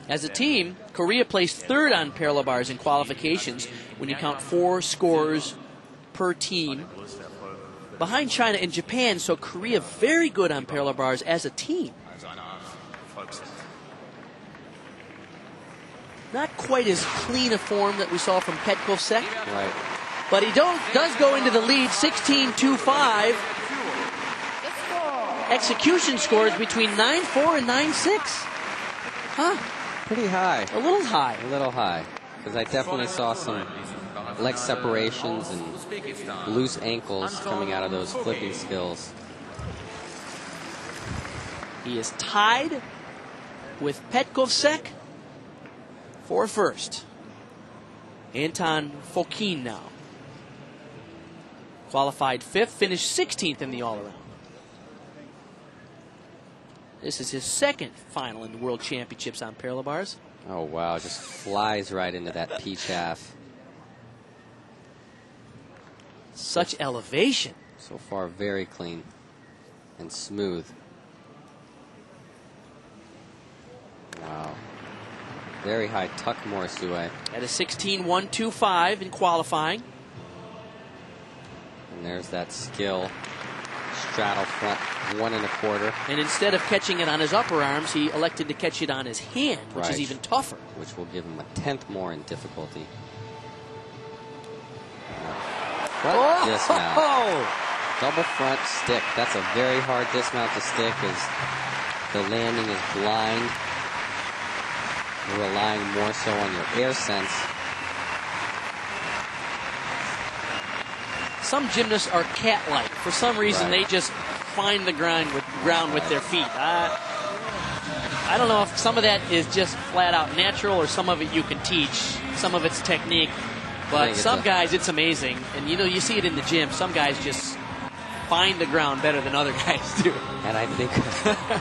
As a team, Korea placed third on parallel bars in qualifications when you count 4 scores per team, behind China and Japan, so Korea very good on parallel bars as a team. Not quite as clean a form that we saw from Petkovsek. Right. But he does go into the lead, 16-2-5. Execution scores between 9-4 and 9-6. Huh? Pretty high. A little high. A little high. Because I definitely saw some leg separations and loose ankles coming out of those flipping skills. He is tied with Petkovsek for first. Anton Fokin now. Qualified 5th, finished 16th in the all-around. This is his second final in the World Championships on parallel bars. Oh, wow. Just flies right into that peach half. Such elevation. So far, very clean and smooth. Wow. Very high tuck Morisue. At a 16-1-2-5 in qualifying. And there's that skill. Straddle front 1 1/4. And instead of catching it on his upper arms, he elected to catch it on his hand, which is even tougher. Which will give him a 10th more in difficulty. Front dismount. Double front stick. That's a very hard dismount to stick as the landing is blind. You're relying more so on your air sense. Some gymnasts are cat-like. For some reason, they just find the ground with their feet. I don't know if some of that is just flat-out natural or some of it you can teach. Some of it's technique. But some guys, it's amazing. And, you know, you see it in the gym. Some guys just find the ground better than other guys do. And I think,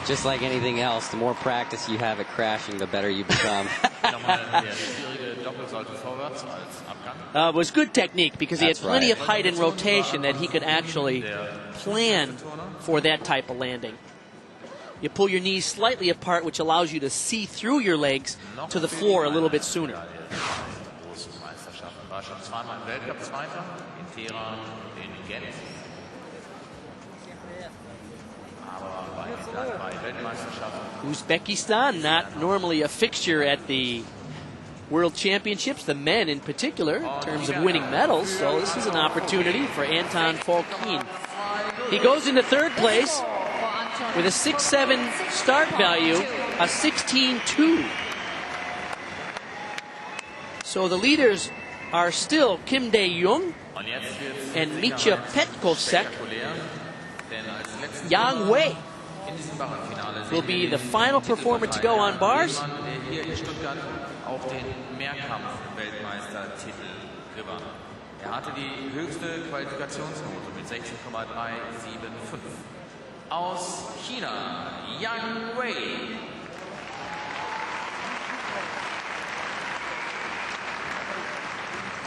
just like anything else, the more practice you have at crashing, the better you become. It was good technique because he had plenty of height and rotation that he could actually plan for that type of landing. You pull your knees slightly apart, which allows you to see through your legs to the floor a little bit sooner. Uzbekistan, not normally a fixture at the World Championships, the men in particular, in terms of winning medals. So this is an opportunity for Anton Fokin. He goes into third place with a 6.7 start value, a 16.2. So the leaders are still Kim Dae-jung and Mitya Petkovsek. Yang Wei will be the final performer to go on bars. Auch den Mehrkampf-Weltmeistertitel gewann. Hatte die höchste Qualifikationsnote mit 16,375. Aus China, Yang Wei.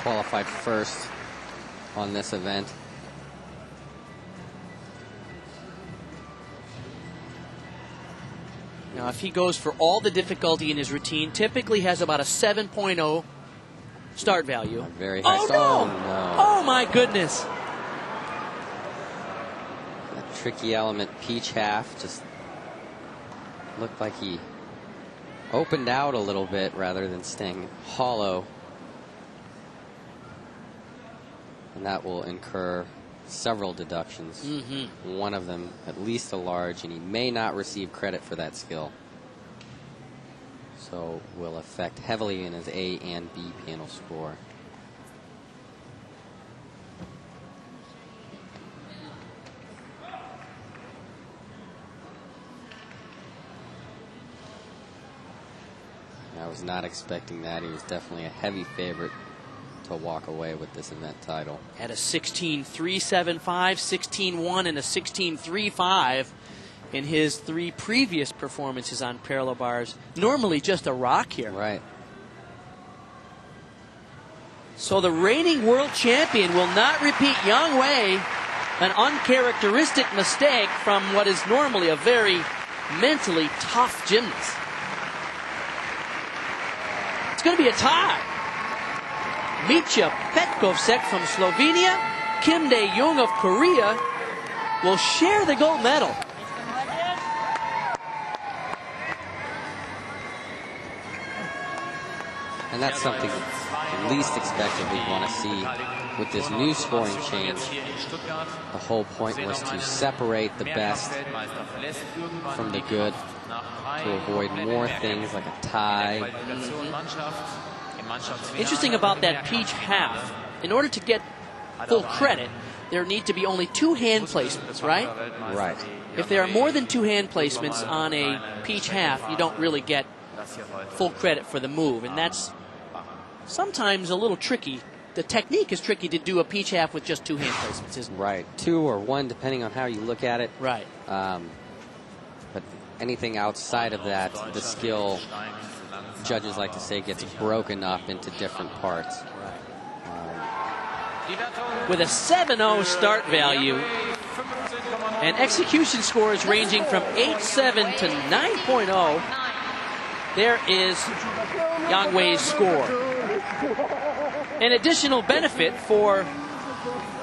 Qualified first on this event. Now, if he goes for all the difficulty in his routine, typically has about a 7.0 start value. Very high. Oh, no! Oh, my goodness. That tricky element, peach half, just looked like he opened out a little bit rather than staying hollow. And that will incur several deductions. One of them at least a large, and he may not receive credit for that skill. So will affect heavily in his A and B panel score. I was not expecting that. He was definitely a heavy favorite to walk away with this event title. At a 16.375, 16.1, and a 16.35 in his 3 previous performances on parallel bars. Normally just a rock here. Right. So the reigning world champion will not repeat Yang Wei, an uncharacteristic mistake from what is normally a very mentally tough gymnasts. It's going to be a tie. Mitja Petkovsek from Slovenia, Kim Dae-jung of Korea will share the gold medal. And that's something least expected we want to see with this new scoring change. The whole point was to separate the best from the good, to avoid more things like a tie. Interesting about that peach half. In order to get full credit, there need to be only 2 hand placements, right? Right. If there are more than 2 hand placements on a peach half, you don't really get full credit for the move, and that's sometimes a little tricky. The technique is tricky to do a peach half with just 2 hand placements, isn't it? Right. 2 or 1, depending on how you look at it. Right. But anything outside of that, the skill, judges like to say, gets broken up into different parts. With a 7-0 start value and execution scores ranging from 8.7 to 9.0, there is Yang Wei's score. An additional benefit for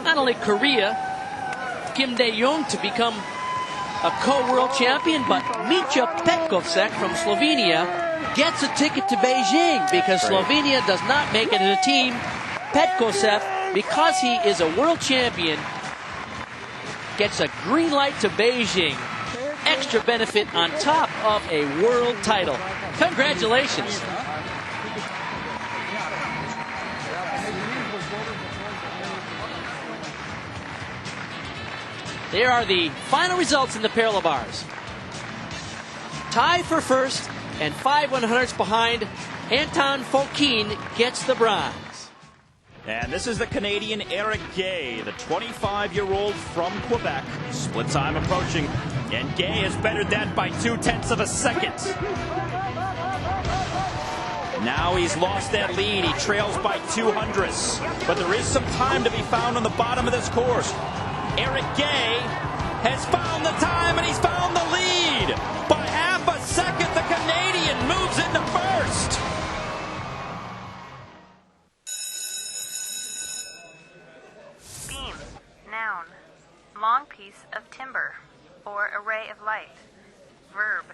not only Korea, Kim Dae-jung to become a co-world champion, but Mitja Petkovsek from Slovenia gets a ticket to Beijing because Slovenia does not make it as a team. Petkovsek, because he is a world champion, gets a green light to Beijing. Extra benefit on top of a world title. Congratulations. There are the final results in the parallel bars. Tie for first and 5 100ths behind. Anton Fokine gets the bronze. And this is the Canadian Eric Gay, the 25-year-old from Quebec. Split time approaching, and Gay has bettered that by 0.2 of a second. Now he's lost that lead. He trails by 200ths. But there is some time to be found on the bottom of this course. Eric Gay has found the time, and he's found the lead. By half a second, the Canadian moves into first. Beam, noun, long piece of timber or array of light. Verb,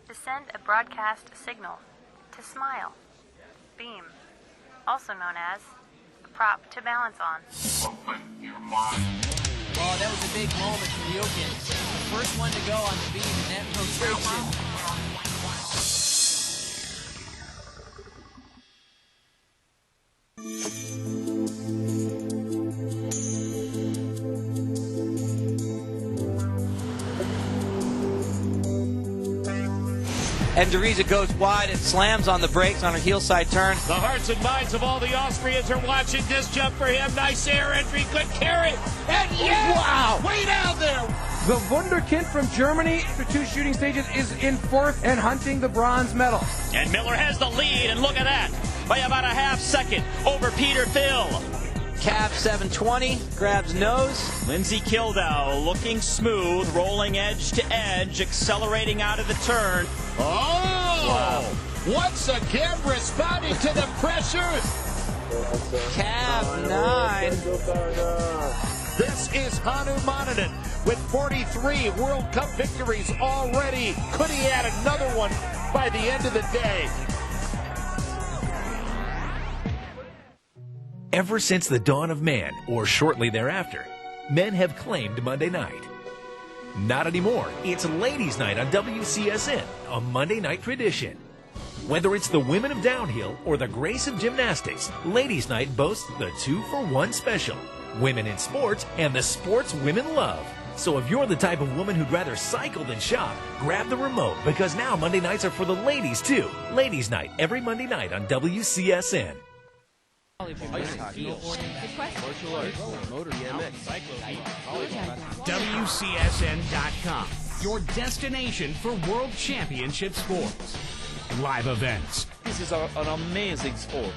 to send a broadcast signal, to smile. Beam, also known as a prop to balance on. Open your mind. Oh, that was a big moment for Jokic. The first one to go on the beam in that rotation. And Deriza goes wide and slams on the brakes on her heel side turn. The hearts and minds of all the Austrians are watching this jump for him. Nice air entry, good carry. And yes! Wow! Way down there! The Wunderkind from Germany, after 2 shooting stages, is in 4th and hunting the bronze medal. And Miller has the lead, and look at that, by about a half second over Peter Phil. Cab 720, grabs nose. Lindsay Kildow looking smooth, rolling edge to edge, accelerating out of the turn. Oh! Once again responding to the pressure. Cab 9. This is Hanu Monanen with 43 World Cup victories already. Could he add another one by the end of the day? Ever since the dawn of man, or shortly thereafter, men have claimed Monday night. Not anymore. It's Ladies' Night on WCSN, a Monday night tradition. Whether it's the women of downhill or the grace of gymnastics, Ladies' Night boasts the 2-for-1 special. Women in sports and the sports women love. So if you're the type of woman who'd rather cycle than shop, grab the remote because now Monday nights are for the ladies too. Ladies' Night every Monday night on WCSN. WCSN.com, your destination for World Championship sports. Live events. This is an amazing sport.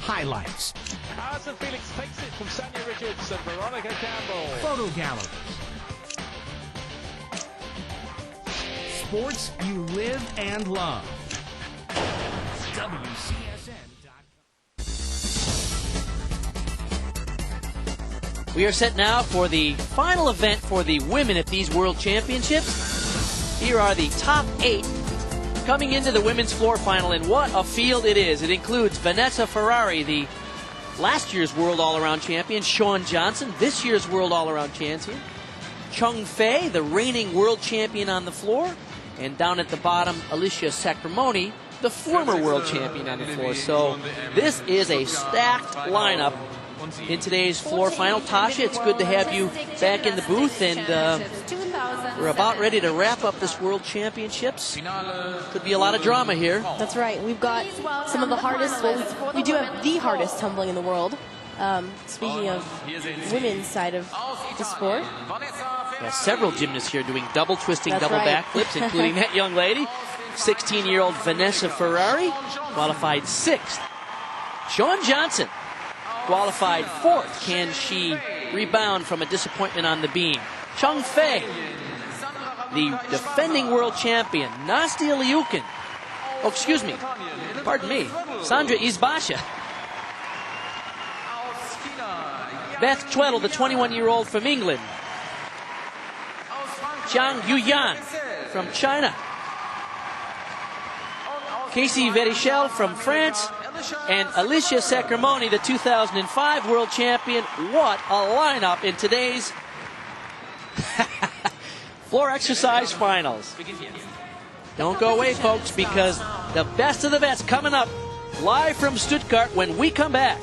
Highlights. Carson Felix takes it from Sanya Richards and Veronica Campbell. Photo galleries. sports you live and love. WCSN.com. We are set now for the final event for the women at these World Championships. Here are the top 8 coming into the women's floor final, and what a field it is. It includes Vanessa Ferrari, the last year's World All-Around Champion; Shawn Johnson, this year's World All-Around Champion; Chung Fei, the reigning World Champion on the floor; and down at the bottom, Alicia Sacramone, the former World Champion on the floor. So this is a stacked lineup in today's floor final. Tasha, it's good to have you back in the booth, and we're about ready to wrap up this World Championships. Could be a lot of drama here. That's right. We've got some of the hardest, we do have the hardest tumbling in the world. Speaking of women's side of the sport. Yeah, several gymnasts here doing double twisting, double backflips, including that young lady, 16-year-old Vanessa Ferrari, qualified 6th. Shawn Johnson qualified 4th. Can she rebound from a disappointment on the beam? Chung Fei, the defending world champion. Nastia Liukin. Oh, excuse me. Pardon me. Sandra Izbasha. Beth Tweddle, the 21-year-old from England. Zhang Yuyan from China. Casey Verichel from France. And Alicia Sacramone, the 2005 world champion. What a lineup in today's floor exercise finals. Don't go away, folks, because the best of the best coming up live from Stuttgart when we come back.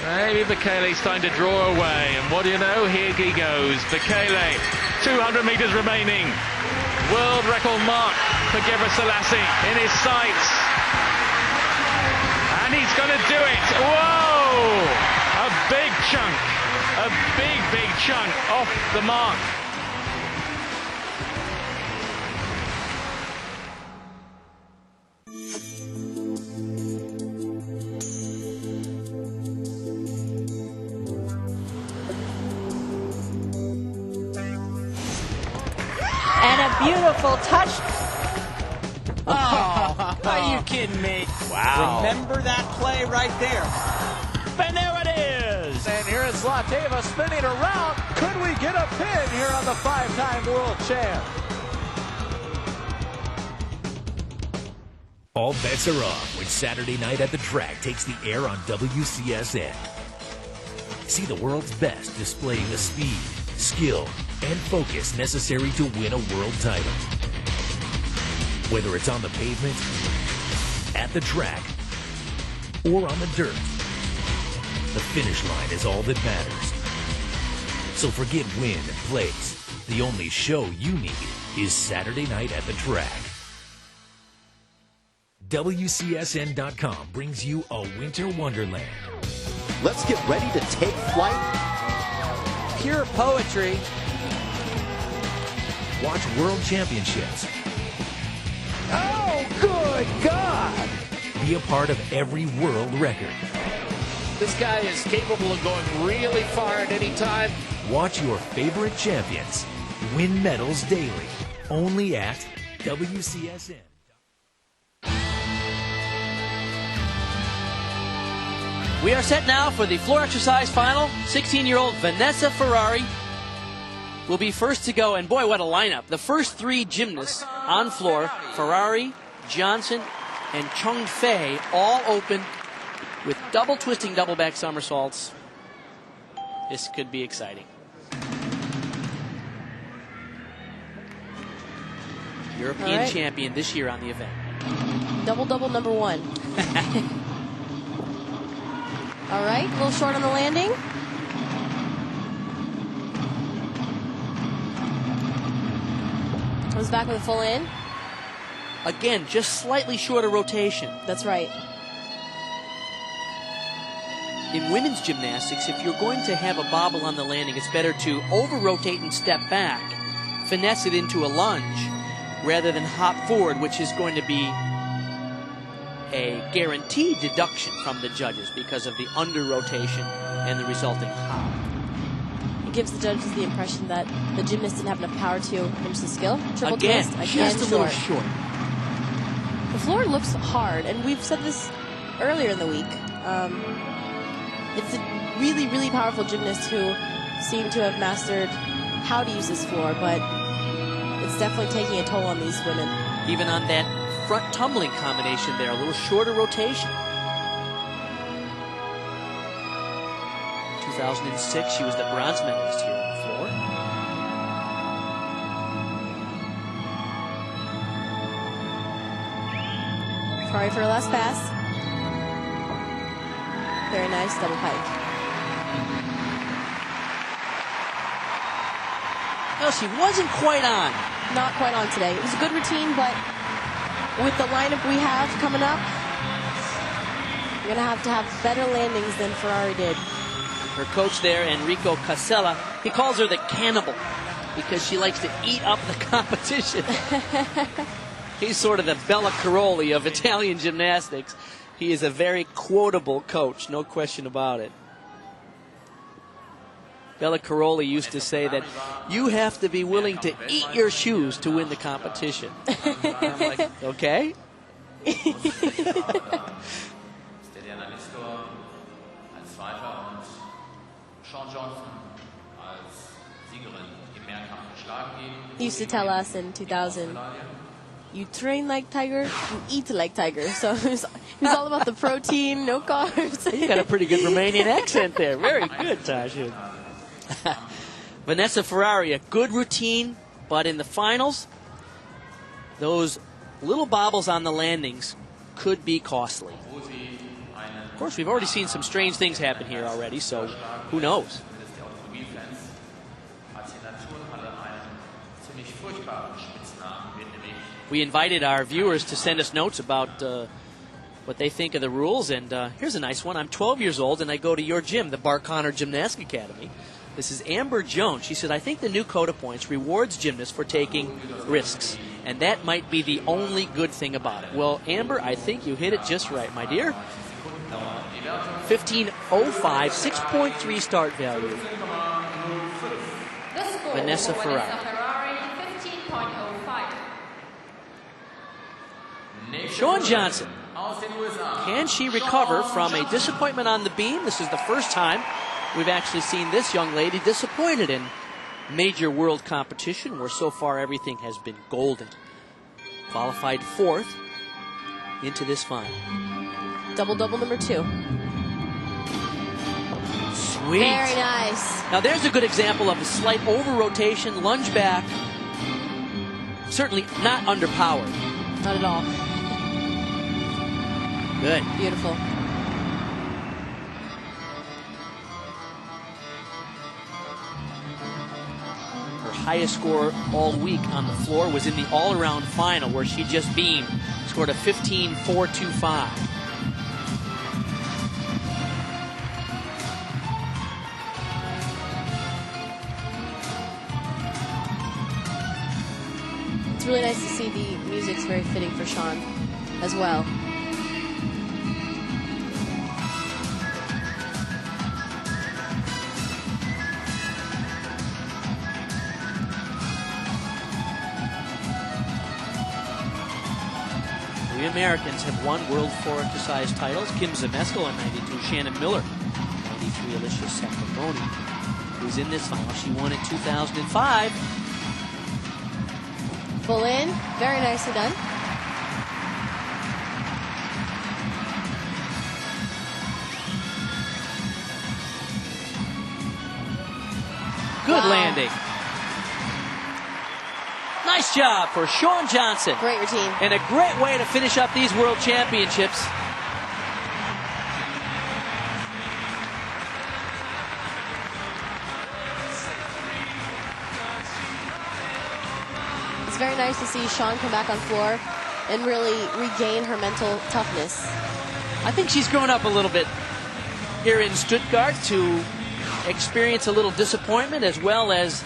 Maybe Bekele's starting to draw away, and what do you know? Here he goes. Bekele, 200 meters remaining. World record mark for Gebre Selassie in his sights. And he's going to do it. Whoa! A big chunk. A big chunk off the mark. Beautiful touch. Oh, are you kidding me? Wow. Remember that play right there. And there it is. And here is Zlateva spinning around. Could we get a pin here on the 5-time world champ? All bets are off when Saturday Night at the Track takes the air on WCSN. See the world's best displaying the speed, skill, and focus necessary to win a world title. Whether it's on the pavement, at the track, or on the dirt, the finish line is all that matters. So forget win and place. The only show you need is Saturday Night at the Track. WCSN.com brings you a winter wonderland. Let's get ready to take flight. Pure poetry. Watch World Championships. Oh, good God! Be a part of every world record. This guy is capable of going really far at any time. Watch your favorite champions win medals daily. Only at WCSN. We are set now for the floor exercise final. 16-year-old Vanessa Ferrari will be first to go, and boy, what a lineup. The first 3 gymnasts on floor, Ferrari, Johnson, and Chung Fei, all open with double twisting, double back somersaults. This could be exciting. European champion this year on the event. Double number 1. All right, a little short on the landing. Comes back with a full in. Again, just slightly short of rotation. That's right. In women's gymnastics, if you're going to have a bobble on the landing, it's better to over-rotate and step back, finesse it into a lunge, rather than hop forward, which is going to be a guaranteed deduction from the judges because of the under rotation and the resulting hop. It gives the judges the impression that the gymnast didn't have enough power to finish the skill. Triple Again, twist, just a little short. The floor looks hard, and we've said this earlier in the week. It's a really, really powerful gymnast who seemed to have mastered how to use this floor, but it's definitely taking a toll on these women. Even on that front tumbling combination there, a little shorter rotation. 2006, she was the bronze medalist here on the floor. Sorry for her last pass. Very nice double pike. No, she wasn't quite on. Not quite on today. It was a good routine, but with the lineup we have coming up, we're going to have better landings than Ferrari did. Her coach there, Enrico Casella, he calls her the cannibal because she likes to eat up the competition. He's sort of the Bella Caroli of Italian gymnastics. He is a very quotable coach, no question about it. Bella Caroli used to say that you have to be willing to eat your shoes to win the competition. I'm like, okay. He used to tell us in 2000, you train like tiger, you eat like tiger. So it was all about the protein, no carbs. You got a pretty good Romanian accent there. Very good, Tasha. Vanessa Ferrari, a good routine, but in the finals, those little bobbles on the landings could be costly. Of course, we've already seen some strange things happen here already, so who knows? We invited our viewers to send us notes about what they think of the rules, and here's a nice one. I'm 12 years old, and I go to your gym, the Bar Connor Gymnastics Academy. This is Amber Jones. She said, I think the new code of points rewards gymnasts for taking risks, and that might be the only good thing about it. Well, Amber, I think you hit it just right, my dear. 15.05, 6.3 start value. Vanessa Ferrari. Shawn Johnson. Can she recover from a disappointment on the beam? This is the first time we've actually seen this young lady disappointed in major world competition, where so far everything has been golden. Qualified fourth into this final. Double-double number 2. Sweet. Very nice. Now there's a good example of a slight over-rotation, lunge back. Certainly not underpowered. Not at all. Good. Beautiful. Her highest score all week on the floor was in the all-around final, where she just beamed, scored a 15.425. It's really nice to see the music's very fitting for Shawn as well. The Americans have won world floor exercise titles. Kim Zmeskal in 92, Shannon Miller 93, Alicia Sacramone, who's in this final. She won in 2005. Full in, very nicely done. Good landing. Nice job for Shawn Johnson. Great routine. And a great way to finish up these World Championships. It's very nice to see Shawn come back on floor and really regain her mental toughness. I think she's grown up a little bit here in Stuttgart to experience a little disappointment as well as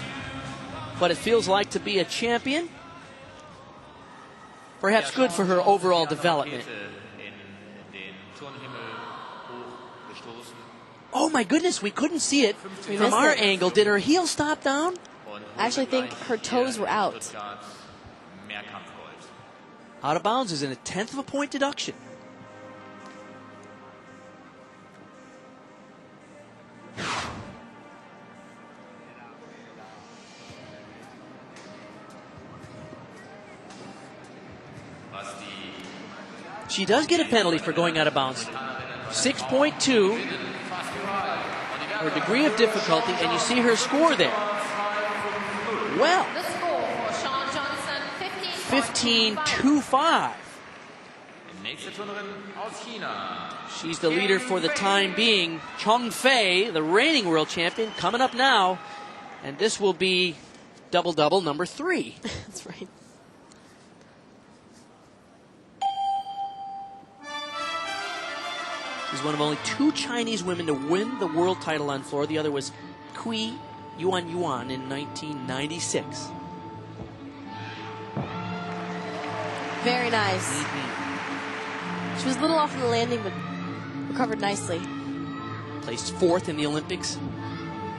what it feels like to be a champion. perhaps good for her overall development. Oh my goodness, we couldn't see it from our angle. Did her heel stop down? I actually think her toes were out. Out of bounds is in a 1/10 of a point deduction. She does get a penalty for going out of bounds. 6.2, her degree of difficulty, and you see her score there. Well, 15.25. She's the leader for the time being. Chong Fei, the reigning world champion, coming up now. And this will be double-double number 3. That's right. She's one of only 2 Chinese women to win the world title on floor. The other was Kui Yuan in 1996. Very nice. She was a little off in the landing, but recovered nicely. Placed 4th in the Olympics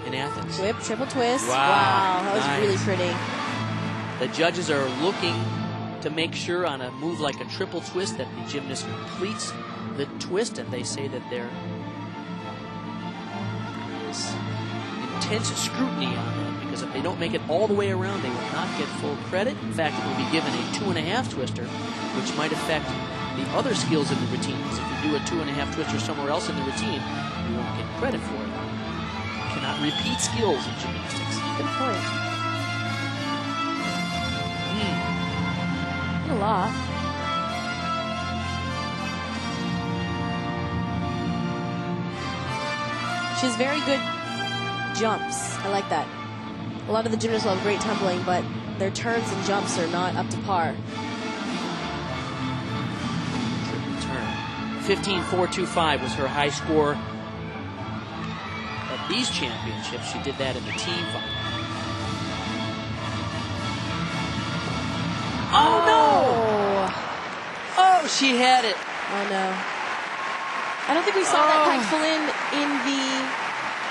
in Athens. Whip, triple twist. Wow, that was nice. really pretty. The judges are looking to make sure on a move like a triple twist that the gymnast completes the twist, and they say that there is intense scrutiny on that, because if they don't make it all the way around, they will not get full credit. In fact, it will be given a 2.5 twister, which might affect the other skills in the routine. Because if you do a 2.5 twister somewhere else in the routine, you won't get credit for it. You cannot repeat skills in gymnastics. Good point. A lot. She has very good jumps. I like that. A lot of the gymnasts will have great tumbling, but their turns and jumps are not up to par. Triple turn. 15.425 was her high score at these championships. She did that in the team final. Oh no! Oh, she had it. Oh no. I don't think we saw that pike full in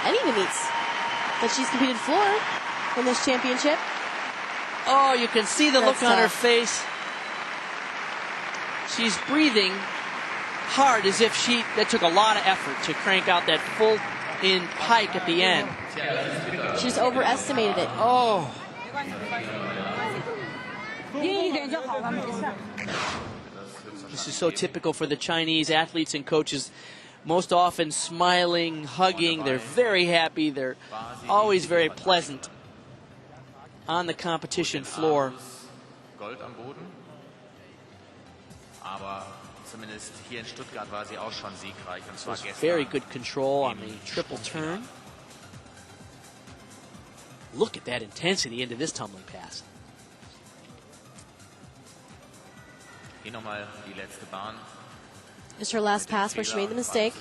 any of the meets that she's competed for in this championship. Oh, you can see the look on her face. She's breathing hard as if that took a lot of effort to crank out that full in pike at the end. She just overestimated it. Oh. This is so typical for the Chinese athletes and coaches. Most often smiling, hugging. They're very happy. They're always very pleasant on the competition floor. Gold am Boden. Aber zumindest hier in Stuttgart war sie auch schon siegreich. Und zwar gestern. Very good control on the triple turn. Look at that intensity into this tumbling pass. Hier nochmal die letzte Bahn. Just her last pass where she made the mistake.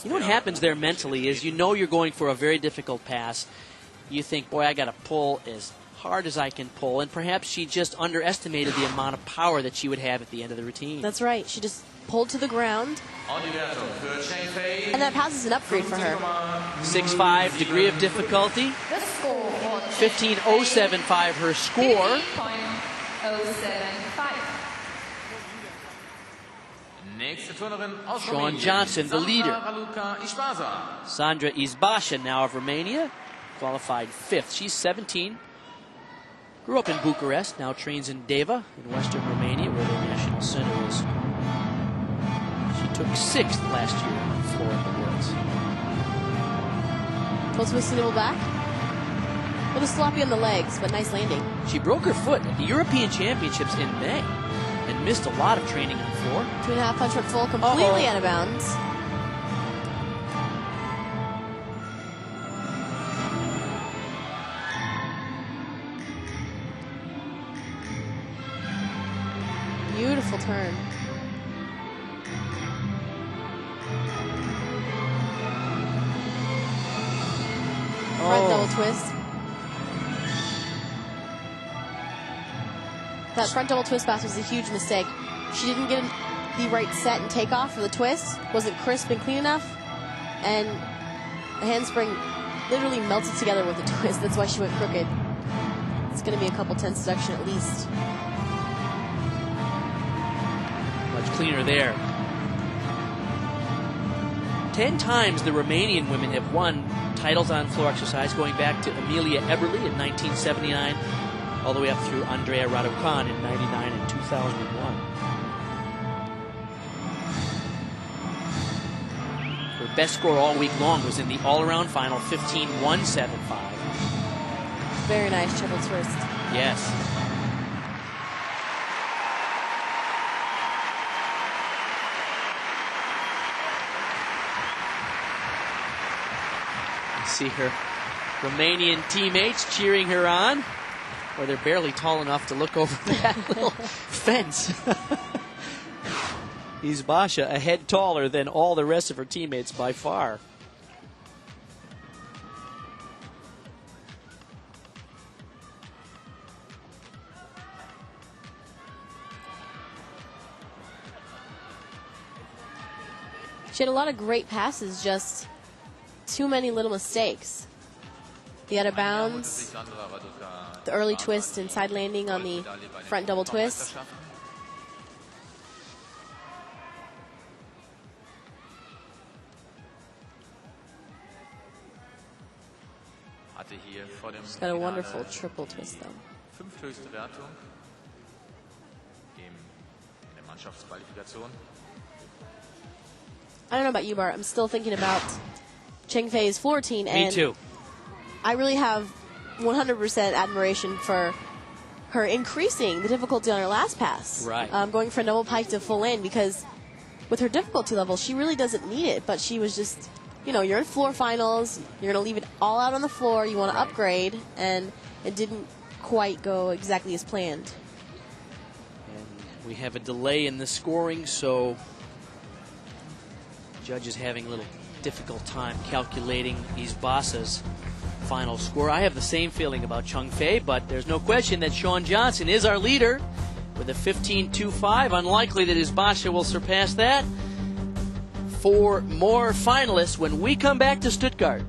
You know what happens there mentally is you know you're going for a very difficult pass. You think, boy, I got to pull as hard as I can pull. And perhaps she just underestimated the amount of power that she would have at the end of the routine. That's right. She just pulled to the ground. And that pass is an upgrade for her. 6.5 degree of difficulty. 15.075 her score. 15.075. Sean Johnson, the leader. Sandra Izbasha, now of Romania, qualified 5th. She's 17. Grew up in Bucharest, now trains in Deva in western Romania, where their national center is. She took 6th last year on the floor of the Worlds. Full twist single back. A little sloppy on the legs, but nice landing. She broke her foot at the European Championships in May and missed a lot of training on the floor. 2.5 punch foot full, completely out of bounds. Beautiful turn. Front double twist. That front double twist pass was a huge mistake. She didn't get the right set and takeoff for the twist. Wasn't crisp and clean enough. And the handspring literally melted together with the twist. That's why she went crooked. It's going to be a couple tenths deduction at least. Much cleaner there. 10 times the Romanian women have won titles on floor exercise, going back to Amelia Eberly in 1979, all the way up through Andrea Raducan in 99 and 2001. Her best score all week long was in the all-around final, 15-175. Very nice triple twist. Yes. See her Romanian teammates cheering her on, or they're barely tall enough to look over that little fence. Izbasha a head taller than all the rest of her teammates by far. She had a lot of great passes, just too many little mistakes. The out of bounds, the early twist and side landing on the front double twist. She's got a wonderful triple twist though. I don't know about you, Bart. I'm still thinking about Cheng Fei's floor routine. Me too. I really have 100% admiration for her increasing the difficulty on her last pass. Right. Going from double pike to full in, because with her difficulty level, she really doesn't need it. But she was just, you know, you're in floor finals. You're going to leave it all out on the floor. You want to upgrade. And it didn't quite go exactly as planned. And we have a delay in the scoring, so judges having a little difficult time calculating Izbasa's final score. I have the same feeling about Cheng Fei, but there's no question that Shawn Johnson is our leader with a 15.25. Unlikely that Izbasha will surpass that. 4 more finalists when we come back to Stuttgart.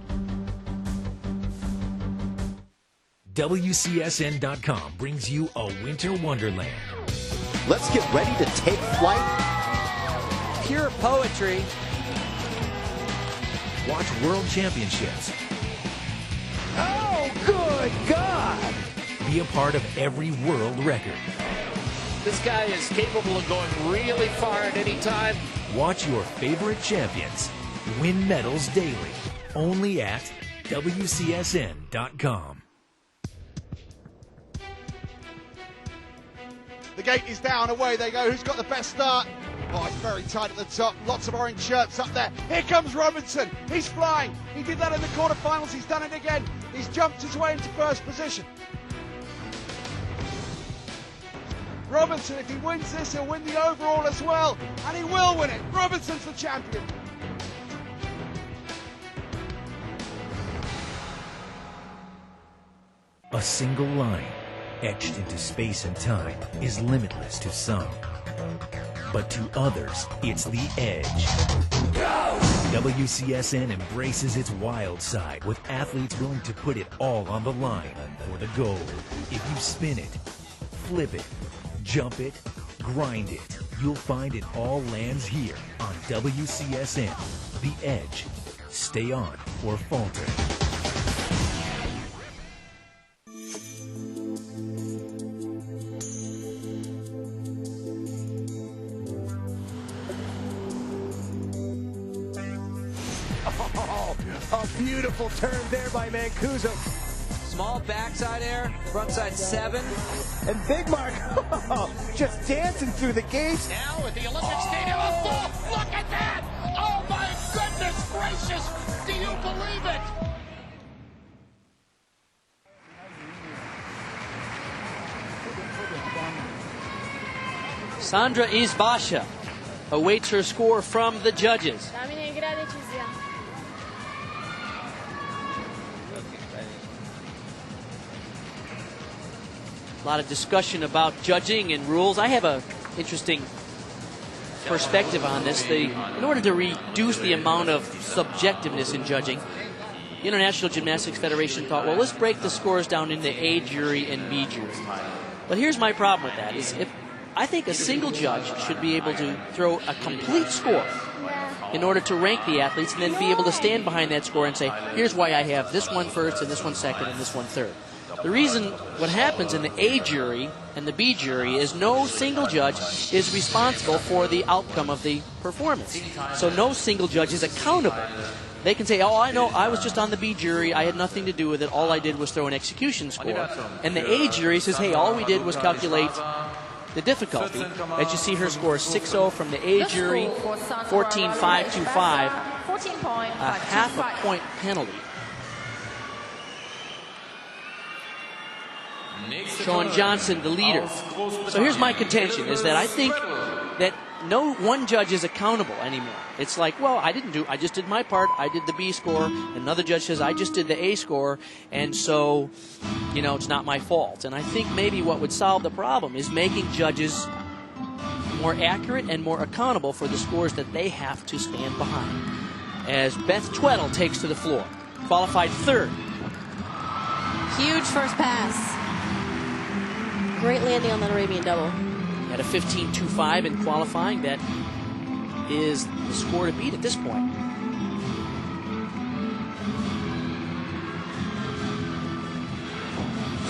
WCSN.com brings you a winter wonderland. Let's get ready to take flight. Pure poetry. Watch World Championships. Oh, good God! Be a part of every world record. This guy is capable of going really far at any time. Watch your favorite champions win medals daily. Only at WCSN.com. The gate is down, away they go. Who's got the best start? Oh, it's very tight at the top. Lots of orange shirts up there. Here comes Robinson. He's flying. He did that in the quarterfinals. He's done it again. He's jumped his way into first position. Robinson, if he wins this, he'll win the overall as well. And he will win it. Robinson's the champion. A single line etched into space and time is limitless to some. But to others, it's the edge. Go! WCSN embraces its wild side with athletes willing to put it all on the line for the gold. If you spin it, flip it, jump it, grind it, you'll find it all lands here on WCSN. The Edge. Stay on or falter. A beautiful turn there by Mancuso. Small backside air, frontside 7. And Big Mark just dancing through the gates. Now at the Olympic Stadium of Fall. Look at that! Oh my goodness gracious! Do you believe it? Sandra Izbasha awaits her score from the judges. A lot of discussion about judging and rules. I have a interesting perspective on this. In order to reduce the amount of subjectiveness in judging, the International Gymnastics Federation thought, well, let's break the scores down into A jury and B jury. But here's my problem with that, is I think a single judge should be able to throw a complete score in order to rank the athletes and then be able to stand behind that score and say, here's why I have this one first and this one second and this one third. The reason what happens in the A jury and the B jury is no single judge is responsible for the outcome of the performance. So no single judge is accountable. They can say, oh, I know, I was just on the B jury, I had nothing to do with it, all I did was throw an execution score. And the A jury says, hey, all we did was calculate the difficulty. As you see, her score is 6-0 from the A jury, 14-5-2-5, a half a point penalty. Sean Johnson, the leader. So here's my contention, is that I think that no one judge is accountable anymore. It's like, well, I just did my part, I did the B score, another judge says I just did the A score, and so, it's not my fault. And I think maybe what would solve the problem is making judges more accurate and more accountable for the scores that they have to stand behind. As Beth Tweddle takes to the floor, qualified third. Huge first pass. Great landing on that Arabian double. At a 15.25 in qualifying, that is the score to beat at this point.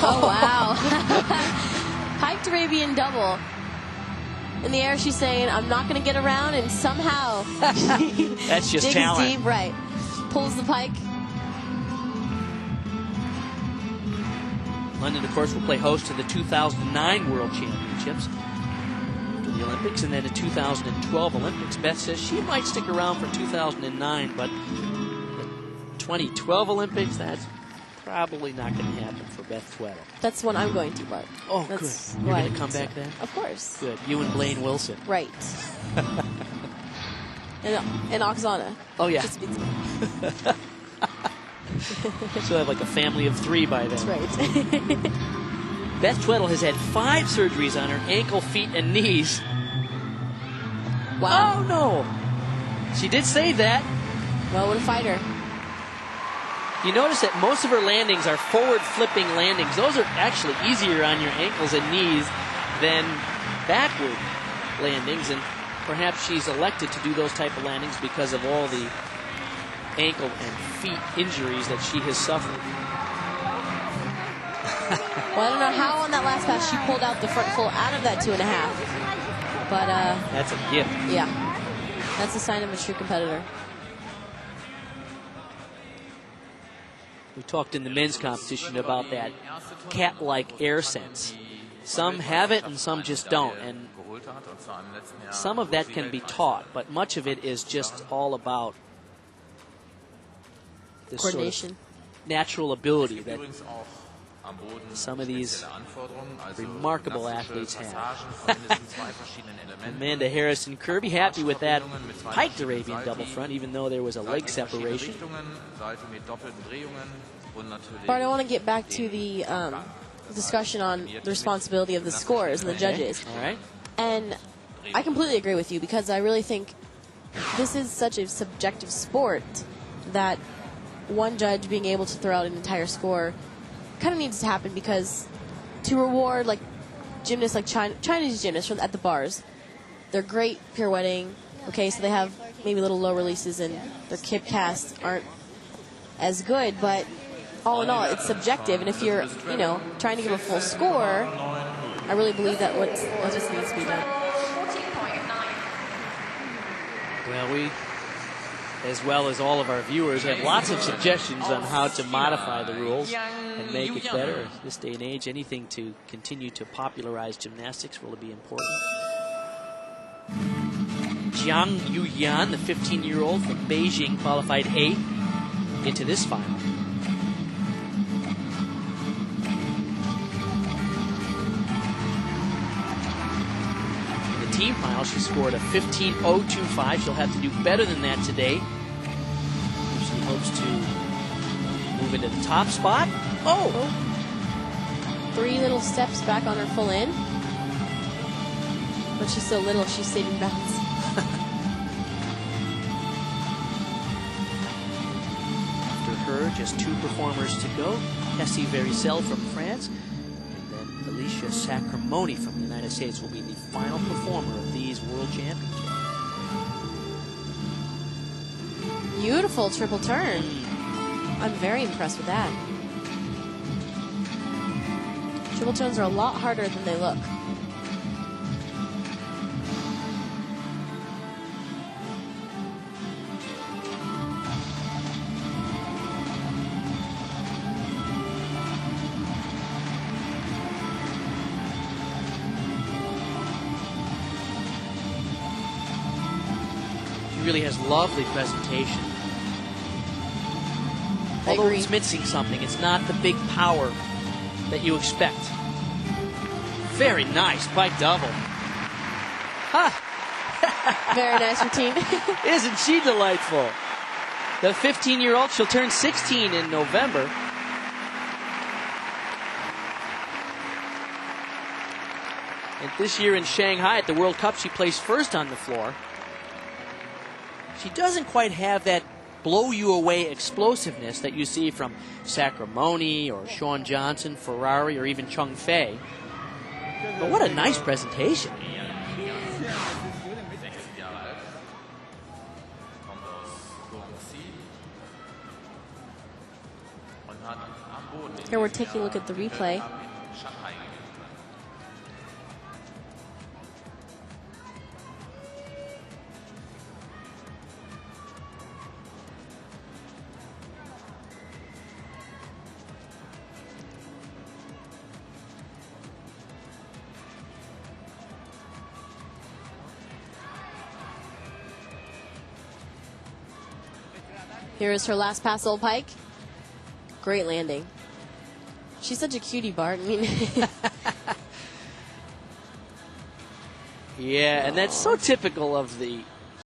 Oh, wow. Hiked Arabian double. In the air, she's saying, I'm not going to get around, and somehow that's just digs talent. Deep, right. Pulls the pike. London, of course, will play host to the 2009 World Championships, to the Olympics, and then the 2012 Olympics. Beth says she might stick around for 2009, but the 2012 Olympics, that's probably not going to happen for Beth Tweddle. That's when I'm going to, Bart. Oh, that's good. You're going to come back then? Of course. Good. You and Blaine Wilson. Right. and Oksana. Oh, yeah. Just So have like a family of 3 by then. That's right. Beth Tweddle has had 5 surgeries on her ankle, feet, and knees. Wow. Oh, no. She did save that. Well, what a fighter. You notice that most of her landings are forward-flipping landings. Those are actually easier on your ankles and knees than backward landings, and perhaps she's elected to do those type of landings because of all the ankle and feet injuries that she has suffered. Well, I don't know how on that last pass she pulled out the front full out of that 2.5. But that's a gift. Yeah. That's a sign of a true competitor. We talked in the men's competition about that cat-like air sense. Some have it and some just don't. And some of that can be taught, but much of it is just all about this coordination, sort of natural ability that some of these remarkable athletes have. Amanda Harrison Kirby happy with that hiked Arabian double front, even though there was a leg separation. Bart, I want to get back to the discussion on the responsibility of the scores and the judges. All right. And I completely agree with you, because I really think this is such a subjective sport that one judge being able to throw out an entire score kind of needs to happen, because to reward like gymnasts like Chinese gymnasts at the bars, they're great pirouetting, okay, so they have maybe little low releases and their kip casts aren't as good, but all in all it's subjective, and if you're trying to give a full score, I really believe that what just needs to be done. Well, we, as well as all of our viewers, have lots of suggestions on how to modify the rules and make it better. In this day and age, anything to continue to popularize gymnastics will be important. Jiang Yuyan, the 15-year-old from Beijing, qualified 8th into this final. Team final, she scored a 15.025. She'll have to do better than that today. She hopes to move into the top spot. Oh! 3 little steps back on her full in. But she's so little, she stayed in bounds. After her, just 2 performers to go. Tessie Vericel from France, and then Alicia Sacramone from the United States will be the final performer of these World Championships. Beautiful triple turn. I'm very impressed with that. Triple turns are a lot harder than they look. She really has lovely presentation. Although it's missing something, it's not the big power that you expect. Very nice bike double. Ha! Very nice routine. Isn't she delightful? The 15-year-old, she'll turn 16 in November. And this year in Shanghai at the World Cup, she placed first on the floor. She doesn't quite have that blow-you-away explosiveness that you see from Sacramone or Shawn Johnson, Ferrari, or even Chung Fei. But what a nice presentation. Here we're taking a look at the replay. Here is her last pass, Old Pike. Great landing. She's such a cutie, Bart. I mean, yeah, and that's so typical of the